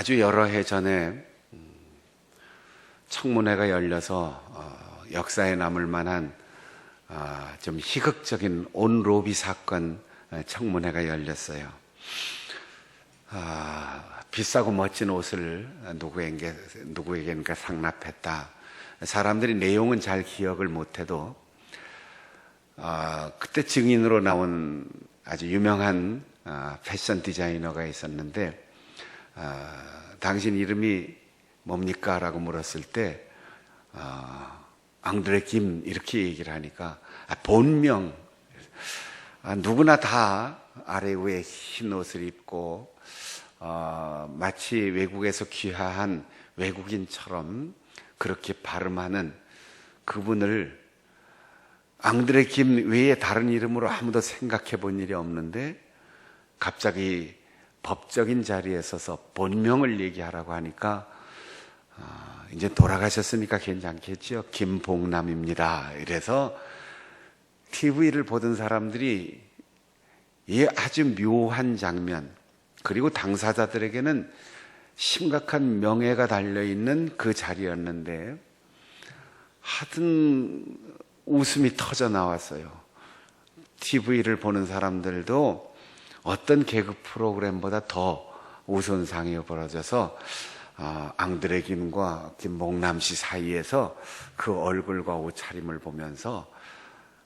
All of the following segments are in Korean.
아주 여러 해 전에 청문회가 열려서 역사에 남을 만한 좀 희극적인 온로비 사건 청문회가 열렸어요. 비싸고 멋진 옷을 누구에게인가 상납했다. 사람들이 내용은 잘 기억을 못해도 그때 증인으로 나온 아주 유명한 패션 디자이너가 있었는데 당신 이름이 뭡니까? 라고 물었을 때 앙드레 김 이렇게 얘기를 하니까 본명 누구나 다 아래 위에 흰 옷을 입고 마치 외국에서 귀화한 외국인처럼 그렇게 발음하는 그분을 앙드레 김 외에 다른 이름으로 아무도 생각해 본 일이 없는데 갑자기 법적인 자리에 서서 본명을 얘기하라고 하니까 이제 돌아가셨으니까 괜찮겠죠. 김봉남입니다. 이래서 TV를 보던 사람들이 이 아주 묘한 장면, 그리고 당사자들에게는 심각한 명예가 달려있는 그 자리였는데 하여튼 웃음이 터져 나왔어요. TV를 보는 사람들도 어떤 개그 프로그램보다 더 웃음상이 벌어져서 앙드레 김과 김봉남 씨 사이에서 그 얼굴과 옷차림을 보면서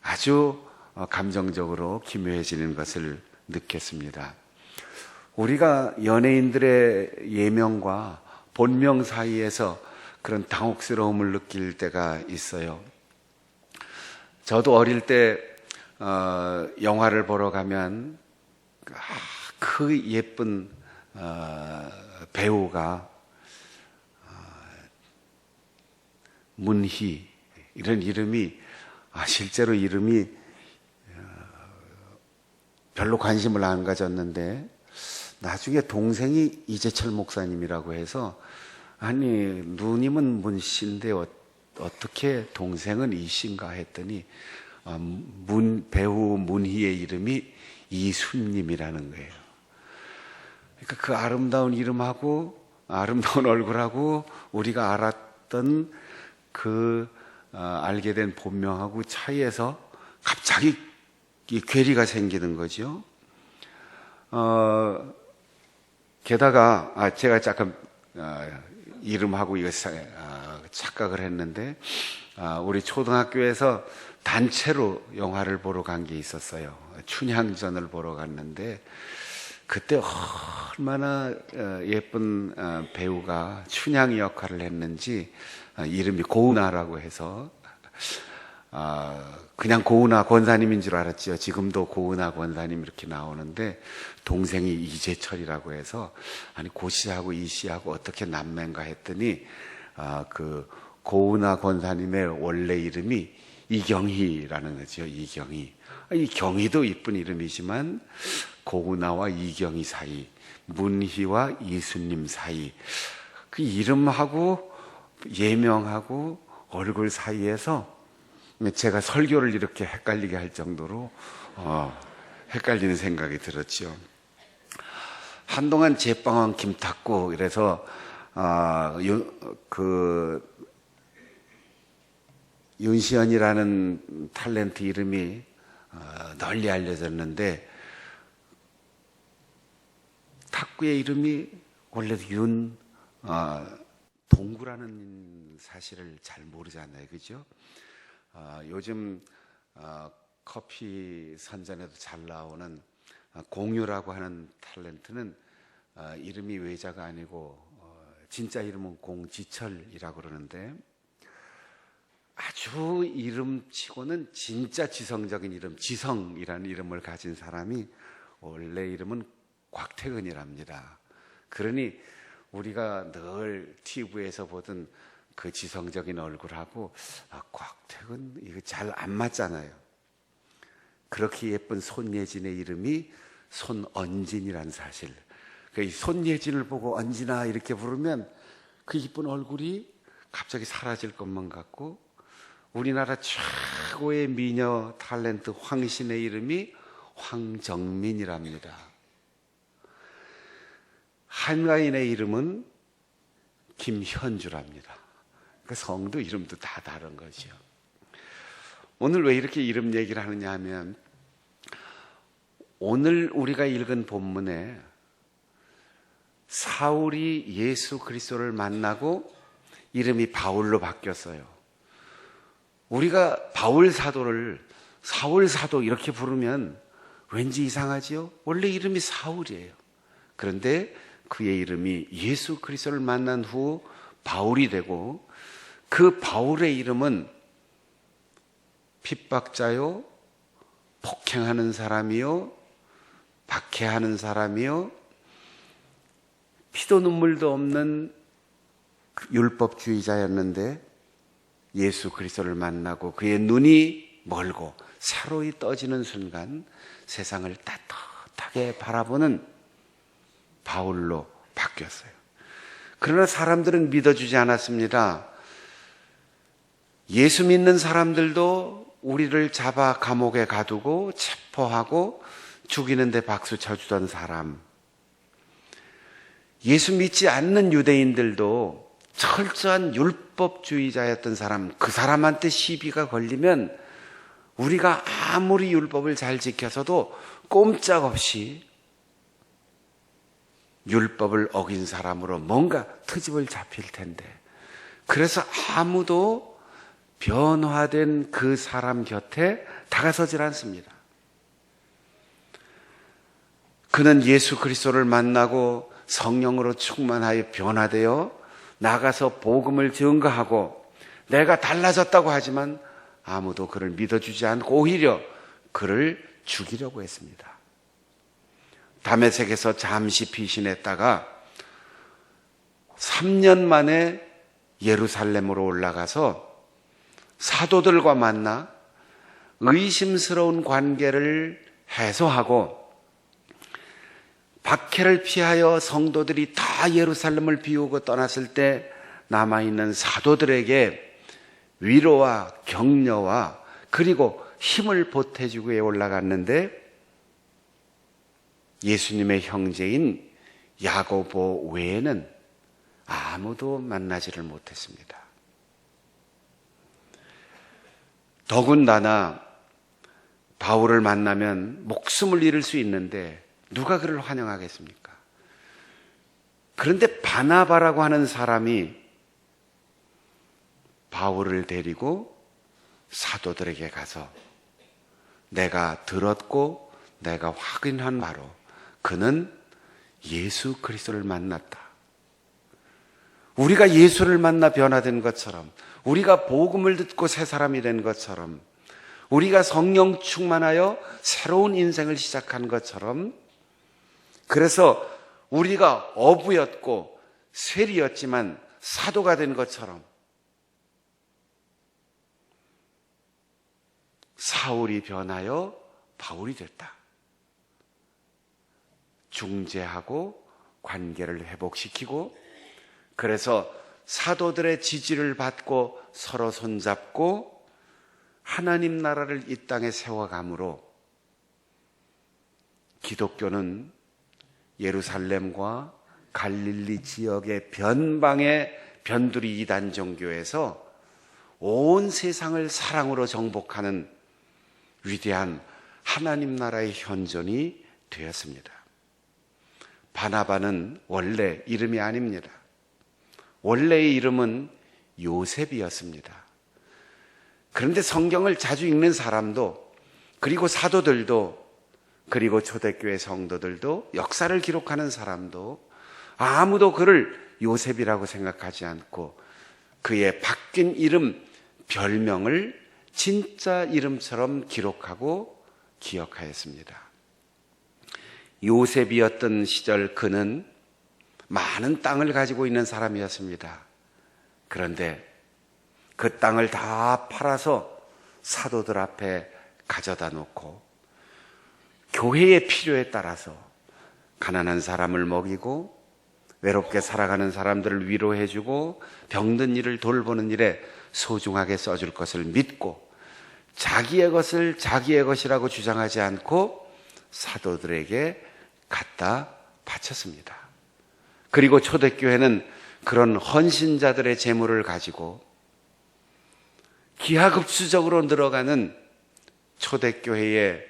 아주 감정적으로 기묘해지는 것을 느꼈습니다. 우리가 연예인들의 예명과 본명 사이에서 그런 당혹스러움을 느낄 때가 있어요. 저도 어릴 때 영화를 보러 가면 그 예쁜 배우가 문희 이런 이름이 실제로 이름이 별로 관심을 안 가졌는데 나중에 동생이 이재철 목사님이라고 해서 아니 누님은 문씨인데 어떻게 동생은 이씨인가 했더니 배우 문희의 이름이 이순님이라는 거예요. 그러니까 그 아름다운 이름하고 아름다운 얼굴하고 우리가 알았던 그 알게 된 본명하고 차이에서 갑자기 이 괴리가 생기는 거죠. 게다가 제가 잠깐 이름하고 이거 착각을 했는데 우리 초등학교에서 단체로 영화를 보러 간 게 있었어요. 춘향전을 보러 갔는데 그때 얼마나 예쁜 배우가 춘향 역할을 했는지 이름이 고은아라고 해서 그냥 고은아 권사님인 줄 알았죠. 지금도 고은아 권사님 이렇게 나오는데 동생이 이재철이라고 해서 아니 고씨하고 이씨하고 어떻게 남매인가 했더니 그 고은아 권사님의 원래 이름이 이경희라는 거죠. 이경희. 이 경희도 이쁜 이름이지만 고은아와 이경희 사이, 문희와 이순님 사이 그 이름하고 예명하고 얼굴 사이에서 제가 설교를 이렇게 헷갈리게 할 정도로 헷갈리는 생각이 들었죠. 한동안 제빵왕 김탁구 이래서 윤시연이라는 탤런트 이름이 널리 알려졌는데 탁구의 이름이 원래도 동구라는 사실을 잘 모르잖아요. 그죠? 요즘 커피 선전에도 잘 나오는 공유라고 하는 탤런트는 이름이 외자가 아니고 진짜 이름은 공지철이라고 그러는데 아주 이름치고는 진짜 지성적인 이름, 지성이라는 이름을 가진 사람이 원래 이름은 곽태근이랍니다. 그러니 우리가 늘 TV에서 보던 그 지성적인 얼굴하고 곽태근 이거 잘 안 맞잖아요. 그렇게 예쁜 손예진의 이름이 손언진이라는 사실. 그 손예진을 보고 언진아 이렇게 부르면 그 이쁜 얼굴이 갑자기 사라질 것만 같고 우리나라 최고의 미녀 탤런트 황신의 이름이 황정민이랍니다. 한가인의 이름은 김현주랍니다. 그 성도 이름도 다 다른 거죠. 오늘 왜 이렇게 이름 얘기를 하느냐 하면, 오늘 우리가 읽은 본문에 사울이 예수 그리스도를 만나고 이름이 바울로 바뀌었어요. 우리가 바울 사도를 사울 사도 이렇게 부르면 왠지 이상하지요? 원래 이름이 사울이에요. 그런데 그의 이름이 예수 그리스도를 만난 후 바울이 되고, 그 바울의 이름은 핍박자요, 폭행하는 사람이요, 박해하는 사람이요, 피도 눈물도 없는 율법주의자였는데 예수 그리스도를 만나고 그의 눈이 멀고 새로이 떠지는 순간 세상을 따뜻하게 바라보는 바울로 바뀌었어요. 그러나 사람들은 믿어주지 않았습니다. 예수 믿는 사람들도 우리를 잡아 감옥에 가두고 체포하고 죽이는데 박수 쳐주던 사람, 예수 믿지 않는 유대인들도 철저한 율법주의자였던 사람, 그 사람한테 시비가 걸리면 우리가 아무리 율법을 잘 지켜서도 꼼짝없이 율법을 어긴 사람으로 뭔가 트집을 잡힐 텐데, 그래서 아무도 변화된 그 사람 곁에 다가서질 않습니다. 그는 예수 그리스도를 만나고 성령으로 충만하여 변화되어 나가서 복음을 증거하고 내가 달라졌다고 하지만 아무도 그를 믿어주지 않고 오히려 그를 죽이려고 했습니다. 다메섹에서 잠시 피신했다가 3년 만에 예루살렘으로 올라가서 사도들과 만나 의심스러운 관계를 해소하고 박해를 피하여 성도들이 다 예루살렘을 비우고 떠났을 때 남아있는 사도들에게 위로와 격려와 그리고 힘을 보태주기 위해 올라갔는데, 예수님의 형제인 야고보 외에는 아무도 만나지를 못했습니다. 더군다나 바울을 만나면 목숨을 잃을 수 있는데 누가 그를 환영하겠습니까? 그런데 바나바라고 하는 사람이 바울을 데리고 사도들에게 가서 내가 들었고 내가 확인한 바로 그는 예수 그리스도를 만났다. 우리가 예수를 만나 변화된 것처럼, 우리가 복음을 듣고 새 사람이 된 것처럼, 우리가 성령 충만하여 새로운 인생을 시작한 것처럼, 그래서 우리가 어부였고 쇠리였지만 사도가 된 것처럼 사울이 변하여 바울이 됐다. 중재하고 관계를 회복시키고, 그래서 사도들의 지지를 받고 서로 손잡고 하나님 나라를 이 땅에 세워감으로 기독교는 예루살렘과 갈릴리 지역의 변방의 변두리 이단 종교에서 온 세상을 사랑으로 정복하는 위대한 하나님 나라의 현존이 되었습니다. 바나바는 원래 이름이 아닙니다. 원래의 이름은 요셉이었습니다. 그런데 성경을 자주 읽는 사람도, 그리고 사도들도, 그리고 초대교회 성도들도, 역사를 기록하는 사람도 아무도 그를 요셉이라고 생각하지 않고 그의 바뀐 이름, 별명을 진짜 이름처럼 기록하고 기억하였습니다. 요셉이었던 시절 그는 많은 땅을 가지고 있는 사람이었습니다. 그런데 그 땅을 다 팔아서 사도들 앞에 가져다 놓고 교회의 필요에 따라서 가난한 사람을 먹이고 외롭게 살아가는 사람들을 위로해주고 병든 이를 돌보는 일에 소중하게 써줄 것을 믿고 자기의 것을 자기의 것이라고 주장하지 않고 사도들에게 갖다 바쳤습니다. 그리고 초대교회는 그런 헌신자들의 재물을 가지고 기하급수적으로 늘어가는 초대교회의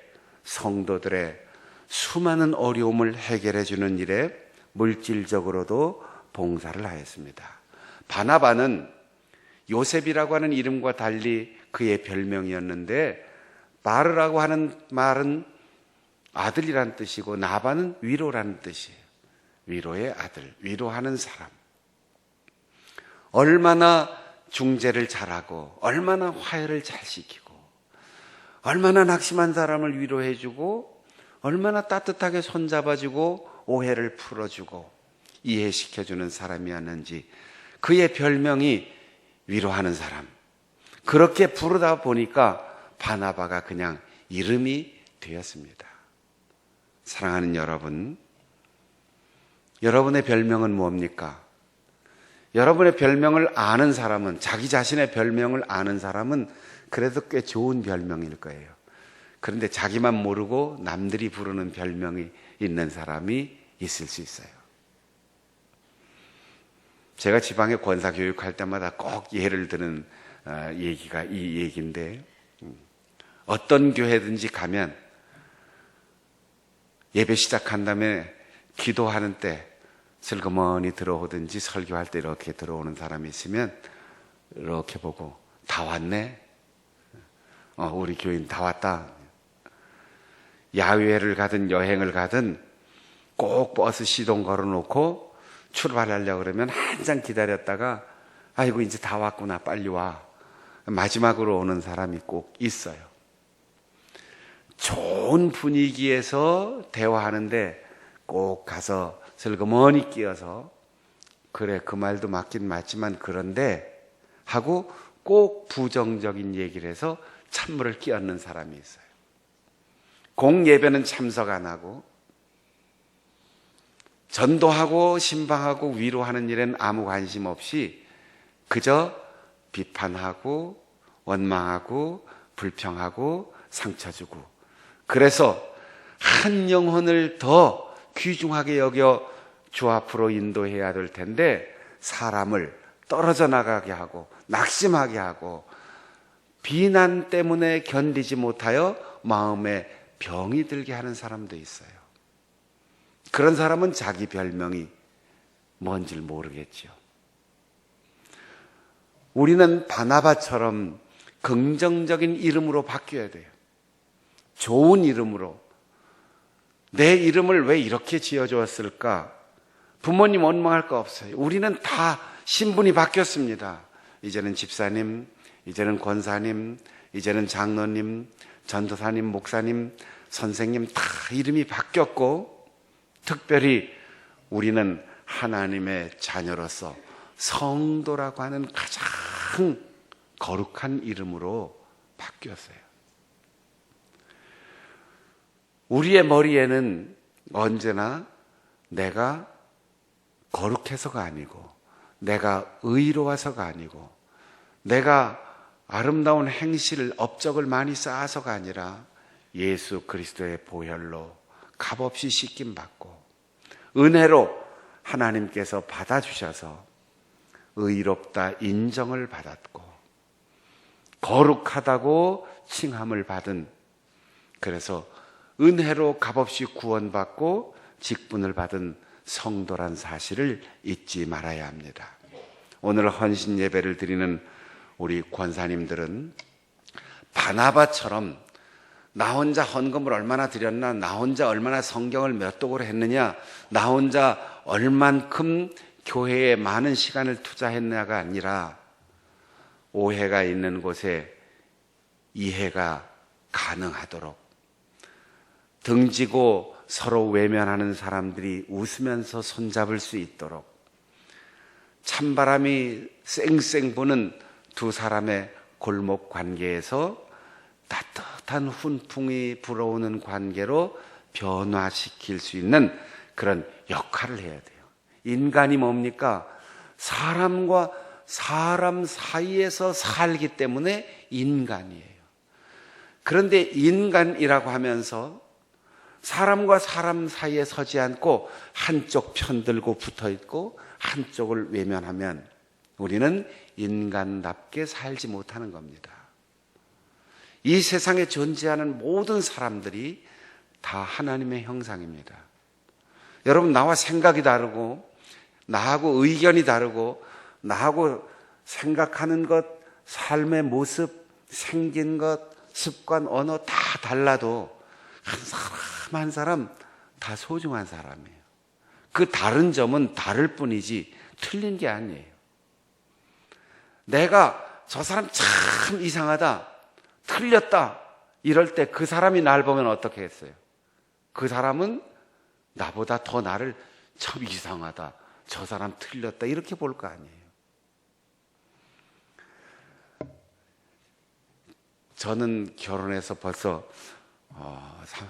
성도들의 수많은 어려움을 해결해 주는 일에 물질적으로도 봉사를 하였습니다. 바나바는 요셉이라고 하는 이름과 달리 그의 별명이었는데, 바르라고 하는 말은 아들이란 뜻이고 나바는 위로라는 뜻이에요. 위로의 아들, 위로하는 사람. 얼마나 중재를 잘하고, 얼마나 화해를 잘 시키고, 얼마나 낙심한 사람을 위로해주고, 얼마나 따뜻하게 손잡아주고 오해를 풀어주고 이해시켜주는 사람이었는지, 그의 별명이 위로하는 사람. 그렇게 부르다 보니까 바나바가 그냥 이름이 되었습니다. 사랑하는 여러분, 여러분의 별명은 뭡니까? 여러분의 별명을 아는 사람은, 자기 자신의 별명을 아는 사람은 그래도 꽤 좋은 별명일 거예요. 그런데 자기만 모르고 남들이 부르는 별명이 있는 사람이 있을 수 있어요. 제가 지방에 권사 교육할 때마다 꼭 예를 드는 얘기가 이 얘기인데, 어떤 교회든지 가면 예배 시작한 다음에 기도하는 때 슬그머니 들어오든지 설교할 때 이렇게 들어오는 사람이 있으면 이렇게 보고, 다 왔네? 우리 교인 다 왔다. 야외를 가든 여행을 가든 꼭 버스 시동 걸어놓고 출발하려고 그러면 한참 기다렸다가, 아이고 이제 다 왔구나, 빨리 와. 마지막으로 오는 사람이 꼭 있어요. 좋은 분위기에서 대화하는데 꼭 가서 슬그머니 끼어서, 그래 그 말도 맞긴 맞지만 그런데 하고 꼭 부정적인 얘기를 해서 찬물을 끼얹는 사람이 있어요. 공예배는 참석 안 하고, 전도하고 신방하고 위로하는 일엔 아무 관심 없이 그저 비판하고 원망하고 불평하고 상처 주고, 그래서 한 영혼을 더 귀중하게 여겨 주 앞으로 인도해야 될 텐데 사람을 떨어져 나가게 하고 낙심하게 하고 비난 때문에 견디지 못하여 마음에 병이 들게 하는 사람도 있어요. 그런 사람은 자기 별명이 뭔지 모르겠죠. 우리는 바나바처럼 긍정적인 이름으로 바뀌어야 돼요. 좋은 이름으로. 내 이름을 왜 이렇게 지어주었을까? 부모님 원망할 거 없어요. 우리는 다 신분이 바뀌었습니다. 이제는 집사님, 이제는 권사님, 이제는 장로님, 전도사님, 목사님, 선생님 다 이름이 바뀌었고, 특별히 우리는 하나님의 자녀로서 성도라고 하는 가장 거룩한 이름으로 바뀌었어요. 우리의 머리에는 언제나 내가 거룩해서가 아니고, 내가 의로워서가 아니고, 내가 아름다운 행실, 업적을 많이 쌓아서가 아니라 예수 그리스도의 보혈로 값없이 씻김받고 은혜로 하나님께서 받아주셔서 의롭다 인정을 받았고 거룩하다고 칭함을 받은, 그래서 은혜로 값없이 구원받고 직분을 받은 성도란 사실을 잊지 말아야 합니다. 오늘 헌신 예배를 드리는 우리 권사님들은 바나바처럼 나 혼자 헌금을 얼마나 드렸나, 나 혼자 얼마나 성경을 몇 독을 했느냐, 나 혼자 얼만큼 교회에 많은 시간을 투자했냐가 아니라 오해가 있는 곳에 이해가 가능하도록, 등지고 서로 외면하는 사람들이 웃으면서 손잡을 수 있도록, 찬바람이 쌩쌩 부는 두 사람의 골목 관계에서 따뜻한 훈풍이 불어오는 관계로 변화시킬 수 있는 그런 역할을 해야 돼요. 인간이 뭡니까? 사람과 사람 사이에서 살기 때문에 인간이에요. 그런데 인간이라고 하면서 사람과 사람 사이에 서지 않고 한쪽 편들고 붙어 있고 한쪽을 외면하면 우리는 인간답게 살지 못하는 겁니다. 이 세상에 존재하는 모든 사람들이 다 하나님의 형상입니다. 여러분, 나와 생각이 다르고 나하고 의견이 다르고 나하고 생각하는 것, 삶의 모습, 생긴 것, 습관, 언어 다 달라도 한 사람 한 사람 다 소중한 사람이에요. 그 다른 점은 다를 뿐이지 틀린 게 아니에요. 내가 저 사람 참 이상하다, 틀렸다 이럴 때 그 사람이 날 보면 어떻게 했어요? 그 사람은 나보다 더 나를 참 이상하다, 저 사람 틀렸다 이렇게 볼 거 아니에요. 저는 결혼해서 벌써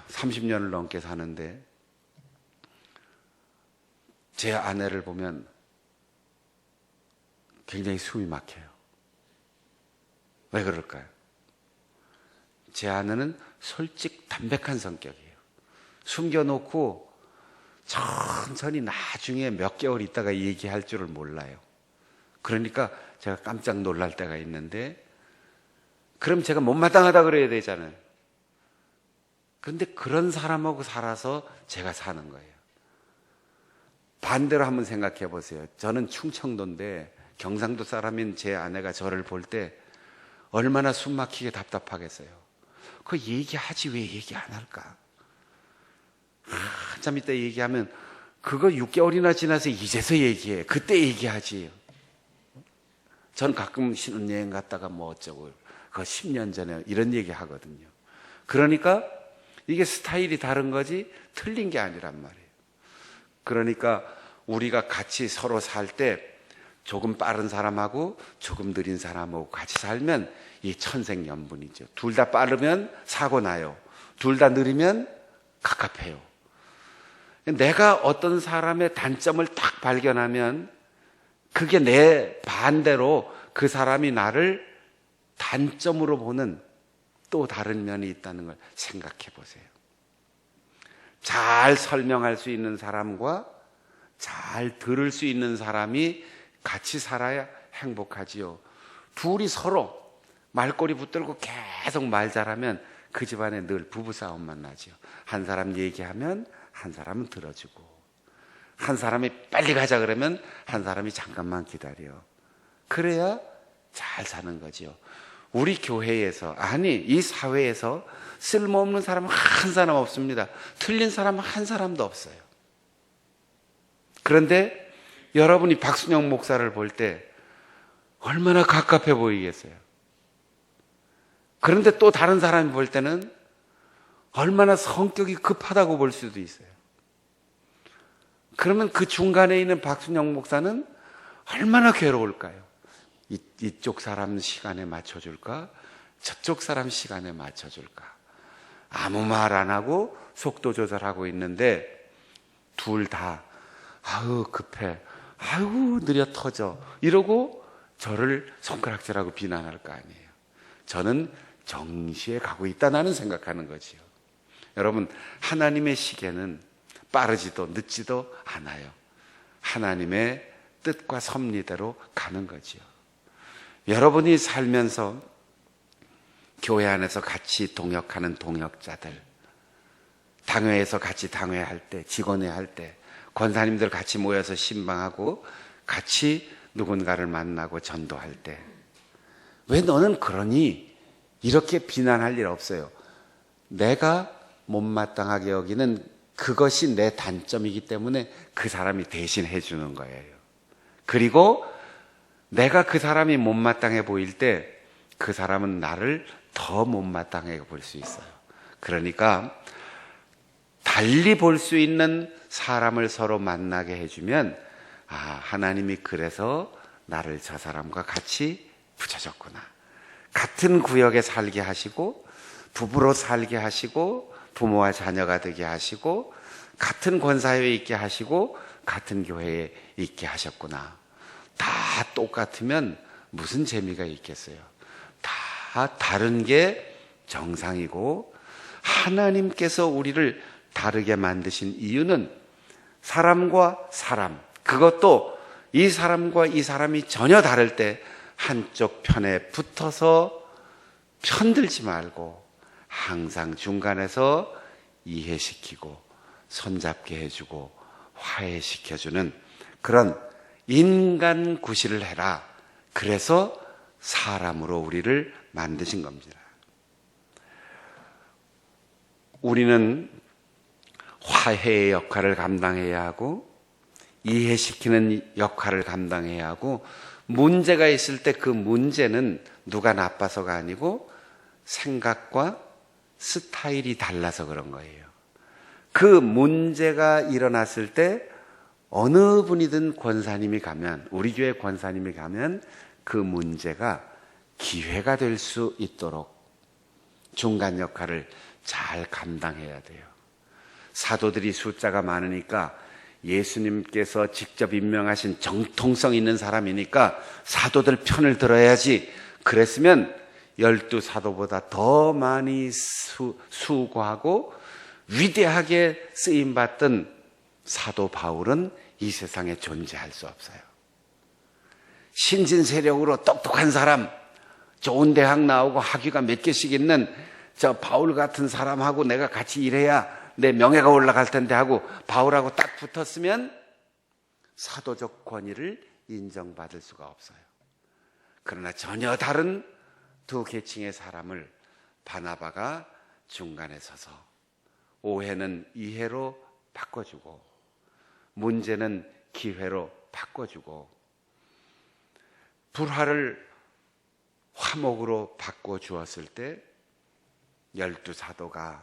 30년을 넘게 사는데 제 아내를 보면 굉장히 숨이 막혀요. 왜 그럴까요? 제 아내는 솔직 담백한 성격이에요. 숨겨놓고 천천히 나중에 몇 개월 있다가 얘기할 줄을 몰라요. 그러니까 제가 깜짝 놀랄 때가 있는데, 그럼 제가 못마땅하다 그래야 되잖아요. 그런데 그런 사람하고 살아서 제가 사는 거예요. 반대로 한번 생각해 보세요. 저는 충청도인데 경상도 사람인 제 아내가 저를 볼 때 얼마나 숨 막히게 답답하겠어요. 그 얘기하지 왜 얘기 안 할까? 한참 있다 얘기하면 그거 6개월이나 지나서 이제서 얘기해. 그때 얘기하지. 전 가끔 신혼여행 갔다가 뭐 어쩌고 그거 10년 전에 이런 얘기 하거든요. 그러니까 이게 스타일이 다른 거지 틀린 게 아니란 말이에요. 그러니까 우리가 같이 서로 살 때 조금 빠른 사람하고 조금 느린 사람하고 같이 살면 이 천생연분이죠. 둘 다 빠르면 사고 나요. 둘 다 느리면 갑갑해요. 내가 어떤 사람의 단점을 딱 발견하면 그게 내 반대로 그 사람이 나를 단점으로 보는 또 다른 면이 있다는 걸 생각해 보세요. 잘 설명할 수 있는 사람과 잘 들을 수 있는 사람이 같이 살아야 행복하지요. 둘이 서로 말꼬리 붙들고 계속 말 잘하면 그 집안에 늘 부부싸움만 나지요. 한 사람 얘기하면 한 사람은 들어주고, 한 사람이 빨리 가자 그러면 한 사람이 잠깐만 기다려. 그래야 잘 사는 거지요. 우리 교회에서, 아니 이 사회에서 쓸모없는 사람은 한 사람 없습니다. 틀린 사람은 한 사람도 없어요. 그런데 여러분이 박순영 목사를 볼 때 얼마나 갑갑해 보이겠어요. 그런데 또 다른 사람이 볼 때는 얼마나 성격이 급하다고 볼 수도 있어요. 그러면 그 중간에 있는 박순영 목사는 얼마나 괴로울까요? 이쪽 사람 시간에 맞춰줄까? 저쪽 사람 시간에 맞춰줄까? 아무 말 안 하고 속도 조절하고 있는데 둘 다 아유 급해, 아유 느려 터져 이러고 저를 손가락질하고 비난할 거 아니에요. 저는 정시에 가고 있다 나는 생각하는 거지요. 여러분, 하나님의 시계는 빠르지도 늦지도 않아요. 하나님의 뜻과 섭리대로 가는 거지요. 여러분이 살면서 교회 안에서 같이 동역하는 동역자들, 당회에서 같이 당회할 때, 직원회 할 때, 권사님들 같이 모여서 신방하고 같이 누군가를 만나고 전도할 때, 왜 너는 그러니? 이렇게 비난할 일 없어요. 내가 못마땅하게 여기는 그것이 내 단점이기 때문에 그 사람이 대신 해주는 거예요. 그리고 내가 그 사람이 못마땅해 보일 때 그 사람은 나를 더 못마땅하게 볼 수 있어요. 그러니까 달리 볼 수 있는 사람을 서로 만나게 해주면, 아, 하나님이 그래서 나를 저 사람과 같이 붙여줬구나. 같은 구역에 살게 하시고 부부로 살게 하시고 부모와 자녀가 되게 하시고 같은 권사회에 있게 하시고 같은 교회에 있게 하셨구나. 다 똑같으면 무슨 재미가 있겠어요? 다 다른 게 정상이고 하나님께서 우리를 다 다르게 만드신 이유는 사람과 사람, 그것도 이 사람과 이 사람이 전혀 다를 때 한쪽 편에 붙어서 편들지 말고 항상 중간에서 이해시키고 손잡게 해주고 화해시켜주는 그런 인간 구실을 해라. 그래서 사람으로 우리를 만드신 겁니다. 우리는 화해의 역할을 감당해야 하고 이해시키는 역할을 감당해야 하고 문제가 있을 때 그 문제는 누가 나빠서가 아니고 생각과 스타일이 달라서 그런 거예요. 그 문제가 일어났을 때 어느 분이든 권사님이 가면, 우리 교회 권사님이 가면 그 문제가 기회가 될 수 있도록 중간 역할을 잘 감당해야 돼요. 사도들이 숫자가 많으니까 예수님께서 직접 임명하신 정통성 있는 사람이니까 사도들 편을 들어야지. 그랬으면 12사도보다 더 많이 수고하고 위대하게 쓰임받던 사도 바울은 이 세상에 존재할 수 없어요. 신진 세력으로 똑똑한 사람, 좋은 대학 나오고 학위가 몇 개씩 있는 저 바울 같은 사람하고 내가 같이 일해야 내 명예가 올라갈 텐데 하고 바울하고 딱 붙었으면 사도적 권위를 인정받을 수가 없어요. 그러나 전혀 다른 두 계층의 사람을 바나바가 중간에 서서 오해는 이해로 바꿔주고 문제는 기회로 바꿔주고 불화를 화목으로 바꿔주었을 때 12사도가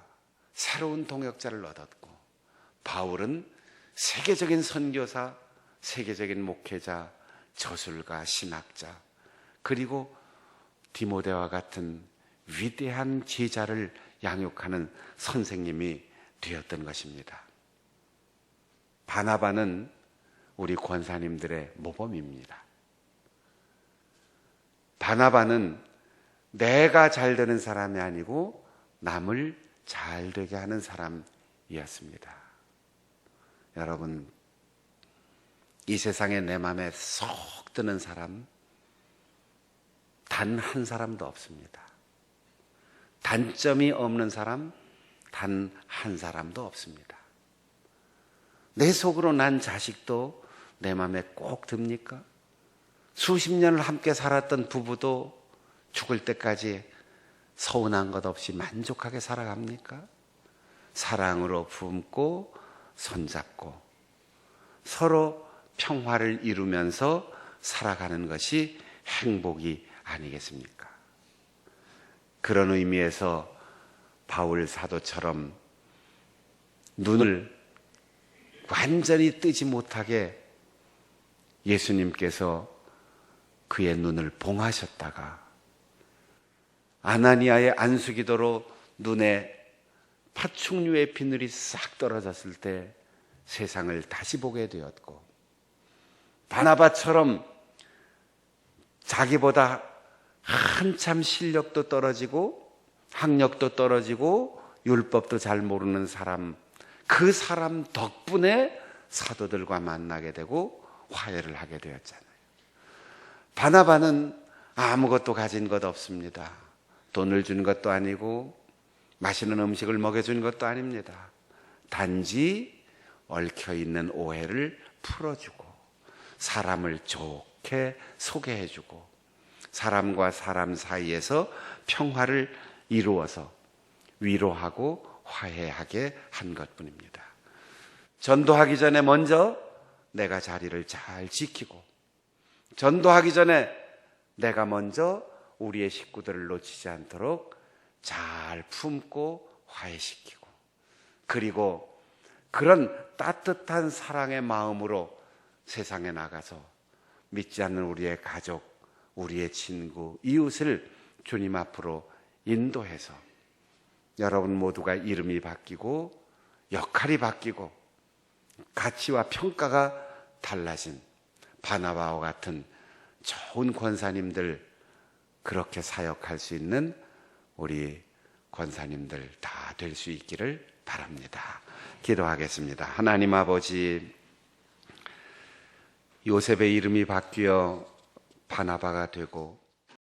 새로운 동역자를 얻었고 바울은 세계적인 선교사, 세계적인 목회자, 저술가, 신학자 그리고 디모데와 같은 위대한 제자를 양육하는 선생님이 되었던 것입니다. 바나바는 우리 권사님들의 모범입니다. 바나바는 내가 잘 되는 사람이 아니고 남을 잘 되게 하는 사람이었습니다. 여러분, 이 세상에 내 마음에 쏙 드는 사람 단 한 사람도 없습니다. 단점이 없는 사람 단 한 사람도 없습니다. 내 속으로 난 자식도 내 마음에 꼭 듭니까? 수십 년을 함께 살았던 부부도 죽을 때까지 서운한 것 없이 만족하게 살아갑니까? 사랑으로 품고 손잡고 서로 평화를 이루면서 살아가는 것이 행복이 아니겠습니까? 그런 의미에서 바울 사도처럼 눈을 완전히 뜨지 못하게 예수님께서 그의 눈을 봉하셨다가 아나니아의 안수기도로 눈에 파충류의 비늘이 싹 떨어졌을 때 세상을 다시 보게 되었고 바나바처럼 자기보다 한참 실력도 떨어지고 학력도 떨어지고 율법도 잘 모르는 사람, 그 사람 덕분에 사도들과 만나게 되고 화해를 하게 되었잖아요. 바나바는 아무것도 가진 것 없습니다. 돈을 준 것도 아니고 맛있는 음식을 먹여준 것도 아닙니다. 단지 얽혀있는 오해를 풀어주고 사람을 좋게 소개해주고 사람과 사람 사이에서 평화를 이루어서 위로하고 화해하게 한 것뿐입니다. 전도하기 전에 먼저 내가 자리를 잘 지키고 전도하기 전에 내가 먼저 우리의 식구들을 놓치지 않도록 잘 품고 화해시키고 그리고 그런 따뜻한 사랑의 마음으로 세상에 나가서 믿지 않는 우리의 가족, 우리의 친구, 이웃을 주님 앞으로 인도해서 여러분 모두가 이름이 바뀌고 역할이 바뀌고 가치와 평가가 달라진 바나바와 같은 좋은 권사님들 그렇게 사역할 수 있는 우리 권사님들 다 될 수 있기를 바랍니다. 기도하겠습니다. 하나님 아버지, 요셉의 이름이 바뀌어 바나바가 되고